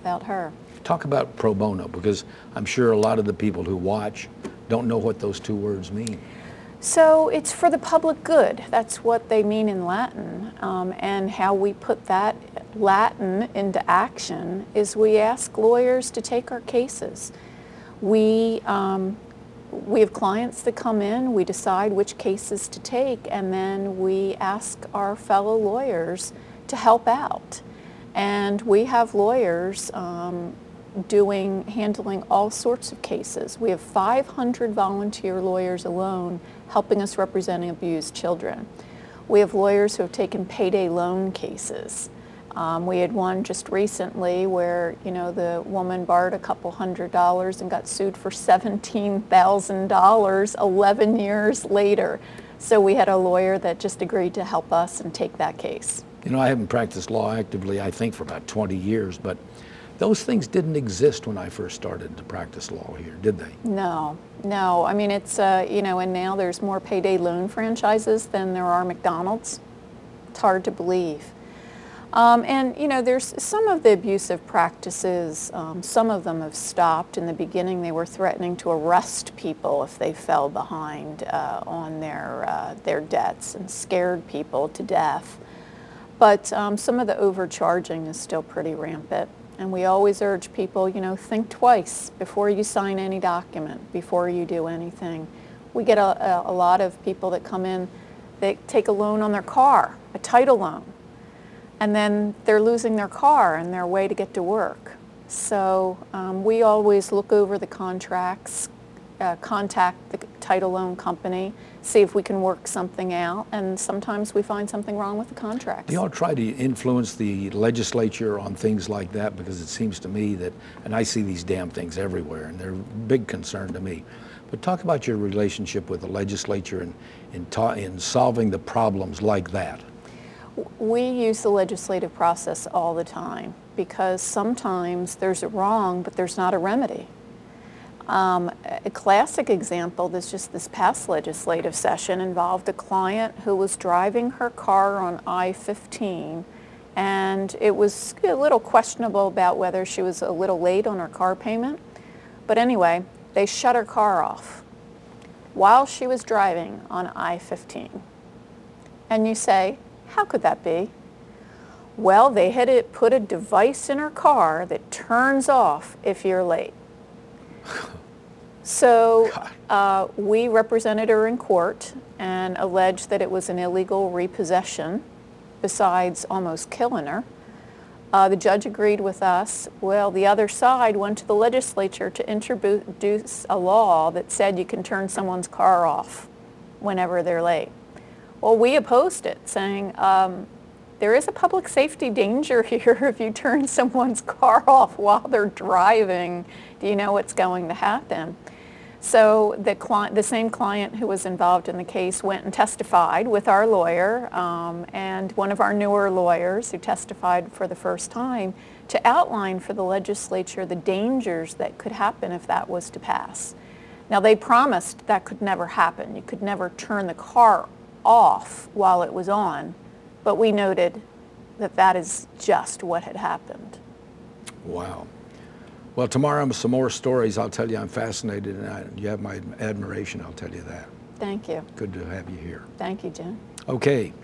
without her. Talk about pro bono, because I'm sure a lot of the people who watch don't know what those two words mean. So it's for the public good. That's what they mean in Latin. And how we put that Latin into action is we ask lawyers to take our cases. We have clients that come in, we decide which cases to take, and then we ask our fellow lawyers to help out. And we have lawyers handling all sorts of cases. We have 500 volunteer lawyers alone helping us representing abused children. We have lawyers who have taken payday loan cases. We had one just recently where, the woman borrowed a couple $100 and got sued for $17,000 11 years later. So we had a lawyer that just agreed to help us and take that case. I haven't practiced law actively, I think, for about 20 years, but those things didn't exist when I first started to practice law here, did they? No. I mean, it's, and now there's more payday loan franchises than there are McDonald's. It's hard to believe. And there's some of the abusive practices, some of them have stopped. In the beginning, they were threatening to arrest people if they fell behind on their debts and scared people to death. But some of the overcharging is still pretty rampant. And we always urge people, think twice before you sign any document, before you do anything. We get a lot of people that come in, they take a loan on their car, a title loan, and then they're losing their car and their way to get to work. So we always look over the contracts, contact the title loan company, see if we can work something out, and sometimes we find something wrong with the contracts. Do y'all try to influence the legislature on things like that? Because it seems to me that, and I see these damn things everywhere, and they're a big concern to me. But talk about your relationship with the legislature in solving the problems like that. We use the legislative process all the time because sometimes there's a wrong, but there's not a remedy. A classic example this past legislative session involved a client who was driving her car on I-15, and it was a little questionable about whether she was a little late on her car payment. But anyway, they shut her car off while she was driving on I-15. And you say, how could that be? Well, they had put a device in her car that turns off if you're late. So we represented her in court and alleged that it was an illegal repossession, besides almost killing her. The judge agreed with us. Well, the other side went to the legislature to introduce a law that said you can turn someone's car off whenever they're late. Well, we opposed it, saying there is a public safety danger here if you turn someone's car off while they're driving. Do you know what's going to happen? So the same client who was involved in the case went and testified with our lawyer and one of our newer lawyers who testified for the first time to outline for the legislature the dangers that could happen if that was to pass. Now, they promised that could never happen. You could never turn the car off while it was on, but we noted that that is just what had happened. Wow. Well, tomorrow some more stories. I'll tell you I'm fascinated, and you have my admiration, I'll tell you that. Thank you. Good to have you here. Thank you, Jim. Okay.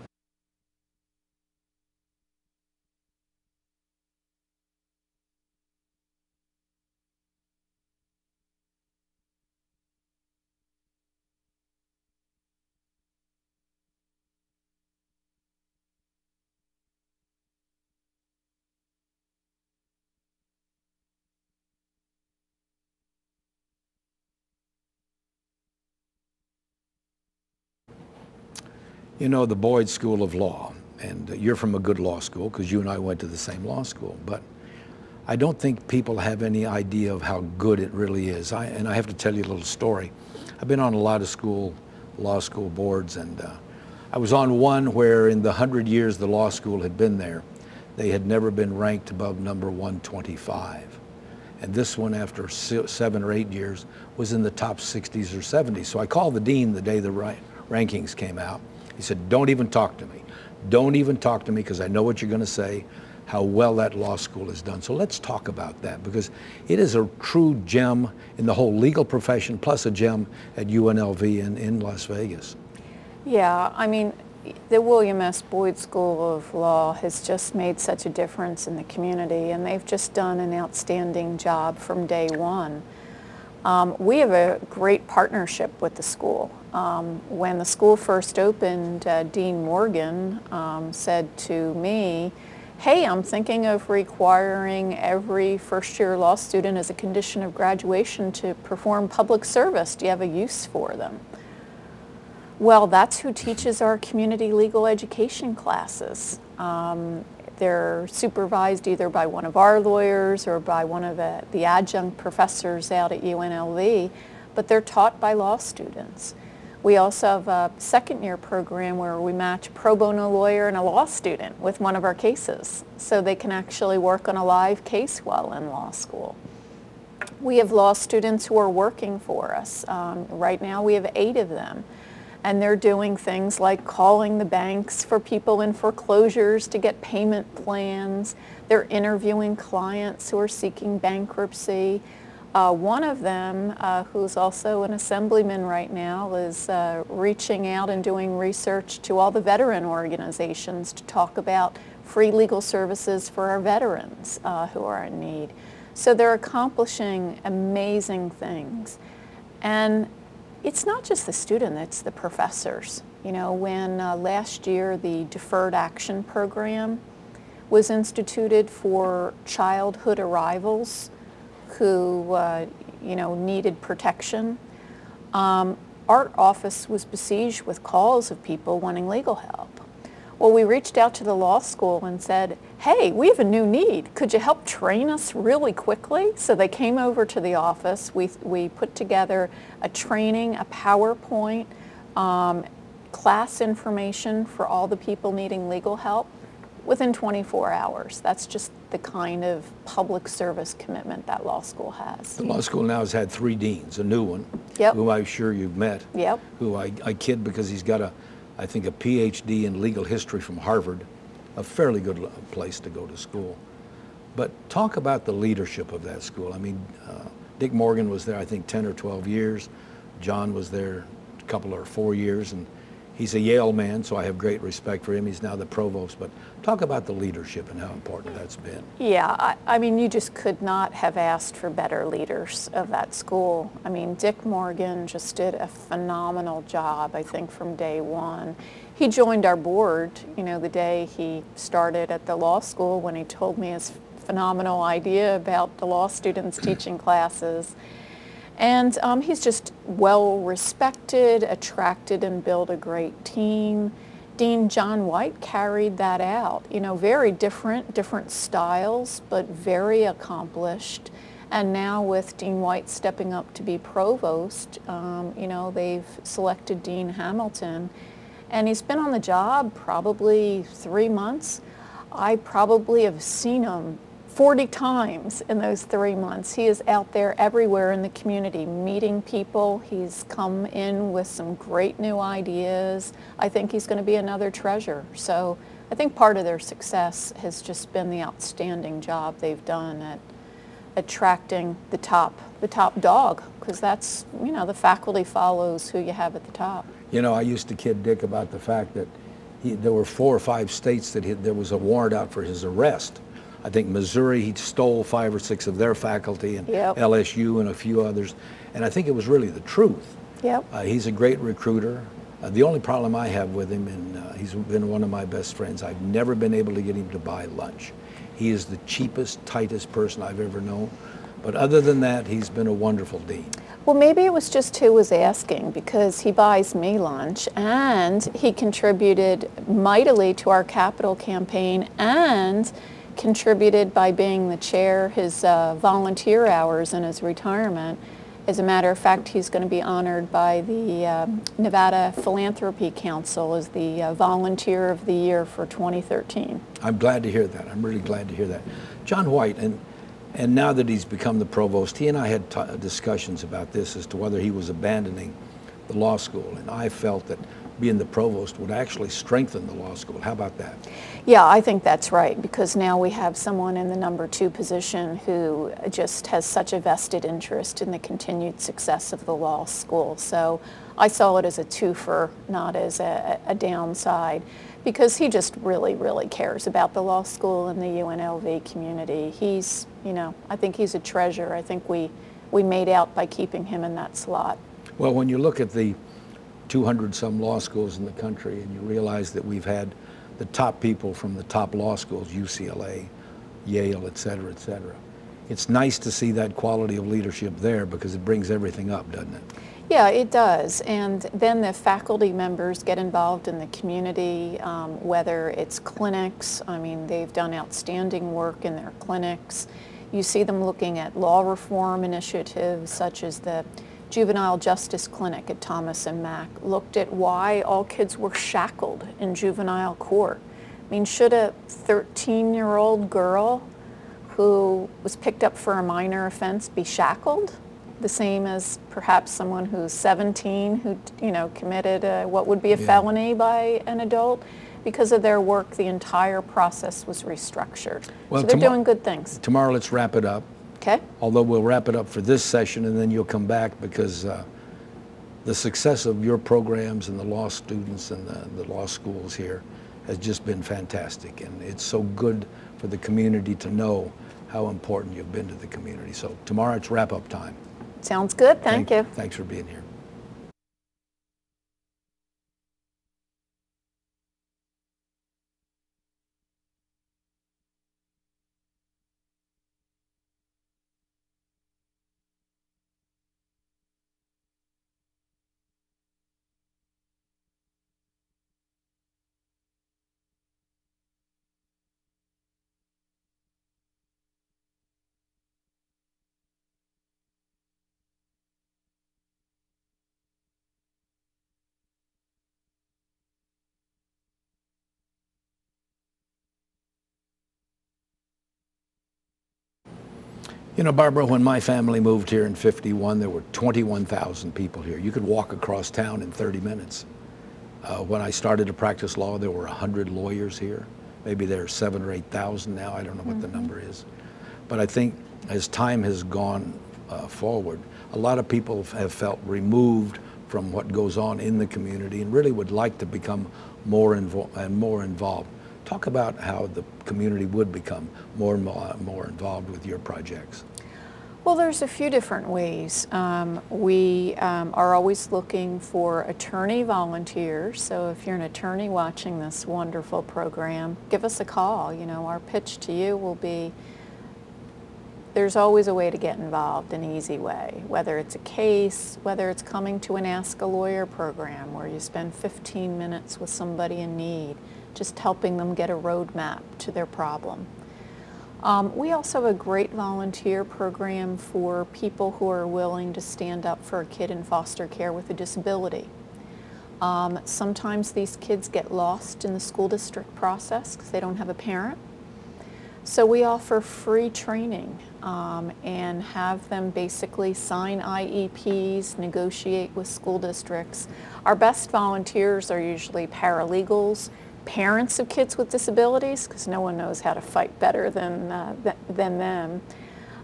You know, the Boyd School of Law, and you're from a good law school because you and I went to the same law school, but I don't think people have any idea of how good it really is. And I have to tell you a little story. I've been on a lot of law school boards, and I was on one where in the 100 years the law school had been there, they had never been ranked above number 125. And this one, after 7 or 8 years, was in the top 60s or 70s. So I called the dean the day the rankings came out. He said, don't even talk to me. Don't even talk to me because I know what you're going to say. how well that law school has done. So let's talk about that, because it is a true gem in the whole legal profession, plus a gem at UNLV in Las Vegas. Yeah, I mean, the William S. Boyd School of Law has just made such a difference in the community, and they've just done an outstanding job from day one. We have a great partnership with the school. When the school first opened, Dean Morgan said to me, "Hey, I'm thinking of requiring every first-year law student as a condition of graduation to perform public service. Do you have a use for them?" Well, that's who teaches our community legal education classes. They're supervised either by one of our lawyers or by one of the adjunct professors out at UNLV, but they're taught by law students. We also have a second-year program where we match a pro bono lawyer and a law student with one of our cases, so they can actually work on a live case while in law school. We have law students who are working for us. Right now we have 8 of them, and they're doing things like calling the banks for people in foreclosures to get payment plans. They're interviewing clients who are seeking bankruptcy. One of them, who's also an assemblyman right now, is reaching out and doing research to all the veteran organizations to talk about free legal services for our veterans who are in need. So they're accomplishing amazing things. And it's not just the student, it's the professors. You know, when last year the Deferred Action Program was instituted for childhood arrivals who needed protection, our office was besieged with calls of people wanting legal help. Well, we reached out to the law school and said, "Hey, we have a new need. Could you help train us really quickly?" So they came over to the office. We put together a training, a PowerPoint, class information for all the people needing legal help within 24 hours. That's just the kind of public service commitment that law school has. The law school now has had 3 deans, a new one, Yep. who I'm sure you've met, Yep. who I kid because he's got I think a PhD in legal history from Harvard, a fairly good place to go to school. But talk about the leadership of that school. I mean, Dick Morgan was there, I think, 10 or 12 years. John was there a couple or 4 years, and he's a Yale man, so I have great respect for him. He's now the provost. But talk about the leadership and how important that's been. Yeah, I mean, you just could not have asked for better leaders of that school. I mean, Dick Morgan just did a phenomenal job, I think, from day one. He joined our board, you know, the day he started at the law school when he told me his phenomenal idea about the law students teaching classes. And he's just well respected, attracted and built a great team. Dean John White carried that out. You know, very different styles, but very accomplished. And now with Dean White stepping up to be provost, you know, they've selected Dean Hamilton. And he's been on the job probably 3 months. I probably have seen him 40 times in those 3 months. He is out there everywhere in the community meeting people. He's come in with some great new ideas. I think he's going to be another treasure. So I think part of their success has just been the outstanding job they've done at attracting the top dog, because that's, you know, the faculty follows who you have at the top. You know, I used to kid Dick about the fact that there were 4 or 5 states that there was a warrant out for his arrest. I think Missouri, he stole 5 or 6 of their faculty, and Yep. LSU and a few others. And I think it was really the truth. Yep. He's a great recruiter. The only problem I have with him, and he's been one of my best friends, I've never been able to get him to buy lunch. He is the cheapest, tightest person I've ever known. But other than that, he's been a wonderful dean. Well, maybe it was just who was asking, because he buys me lunch and he contributed mightily to our capital campaign and contributed by being the chair his volunteer hours in his retirement. As a matter of fact, he's going to be honored by the Nevada Philanthropy Council as the Volunteer of the Year for 2013. I'm glad to hear that. I'm really glad to hear that. John White, and now that he's become the provost, he and I had discussions about this as to whether he was abandoning the law school. And I felt that being the provost would actually strengthen the law school. How about that? Yeah, I think that's right, because now we have someone in the #2 position who just has such a vested interest in the continued success of the law school. So I saw it as a twofer, not as a downside, because he just really, really cares about the law school and the UNLV community. He's, you know, I think he's a treasure. I think we made out by keeping him in that slot. Well, when you look at the 200 some law schools in the country and you realize that we've had the top people from the top law schools, UCLA, Yale, et cetera, it's nice to see that quality of leadership there, because it brings everything up, doesn't it? Yeah, it does. And then the faculty members get involved in the community, whether it's clinics. I mean, they've done outstanding work in their clinics. You see them looking at law reform initiatives such as the Juvenile Justice Clinic at Thomas and Mack, looked at why all kids were shackled in juvenile court. I mean, should a 13-year-old girl who was picked up for a minor offense be shackled? The same as perhaps someone who's 17 who, you know, committed what would be a felony by an adult. Because of their work, the entire process was restructured. Well, so they're doing good things. Tomorrow, let's wrap it up. Okay. Although we'll wrap it up for this session, and then you'll come back, because the success of your programs and the law students and the law schools here has just been fantastic. And it's so good for the community to know how important you've been to the community. So tomorrow it's wrap-up time. Sounds good. Thank you. Thanks for being here. You know, Barbara, when my family moved here in '51, there were 21,000 people here. You could walk across town in 30 minutes. When I started to practice law, there were 100 lawyers here. Maybe there are 7,000 or 8,000 now. I don't know what the number is. But I think as time has gone forward, a lot of people have felt removed from what goes on in the community and really would like to become more involved. Talk about how the community would become more involved with your projects. Well, there's a few different ways. We are always looking for attorney volunteers. So if you're an attorney watching this wonderful program, give us a call. You know, our pitch to you will be, there's always a way to get involved, an easy way, whether it's a case, whether it's coming to an Ask a Lawyer program where you spend 15 minutes with somebody in need, just helping them get a roadmap to their problem. We also have a great volunteer program for people who are willing to stand up for a kid in foster care with a disability. Sometimes these kids get lost in the school district process because they don't have a parent. So we offer free training and have them basically sign IEPs, negotiate with school districts. Our best volunteers are usually paralegals, parents of kids with disabilities, because no one knows how to fight better than them,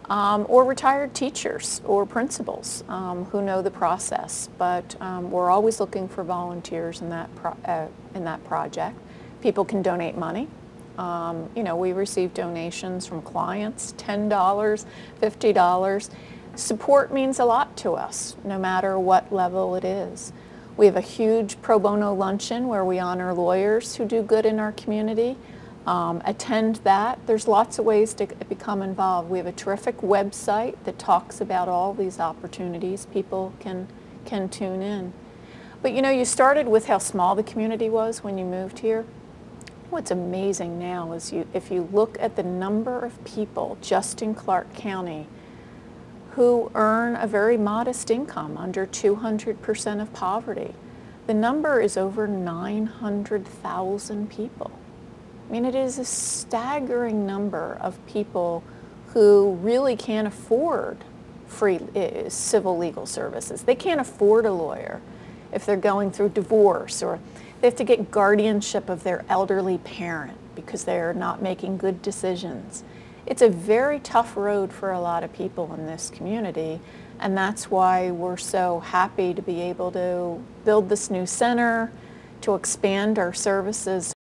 or retired teachers or principals who know the process. But we're always looking for volunteers in that project. People can donate money. You know, we receive donations from clients, $10, $50. Support means a lot to us, no matter what level it is. We have a huge pro bono luncheon where we honor lawyers who do good in our community. Attend that. There's lots of ways to become involved. We have a terrific website that talks about all these opportunities. People can tune in. But you know, you started with how small the community was when you moved here. What's amazing now is if you look at the number of people just in Clark County who earn a very modest income, under 200% of poverty. The number is over 900,000 people. I mean, it is a staggering number of people who really can't afford free civil legal services. They can't afford a lawyer. if they're going through divorce, or they have to get guardianship of their elderly parent because they're not making good decisions. It's a very tough road for a lot of people in this community, and that's why we're so happy to be able to build this new center, to expand our services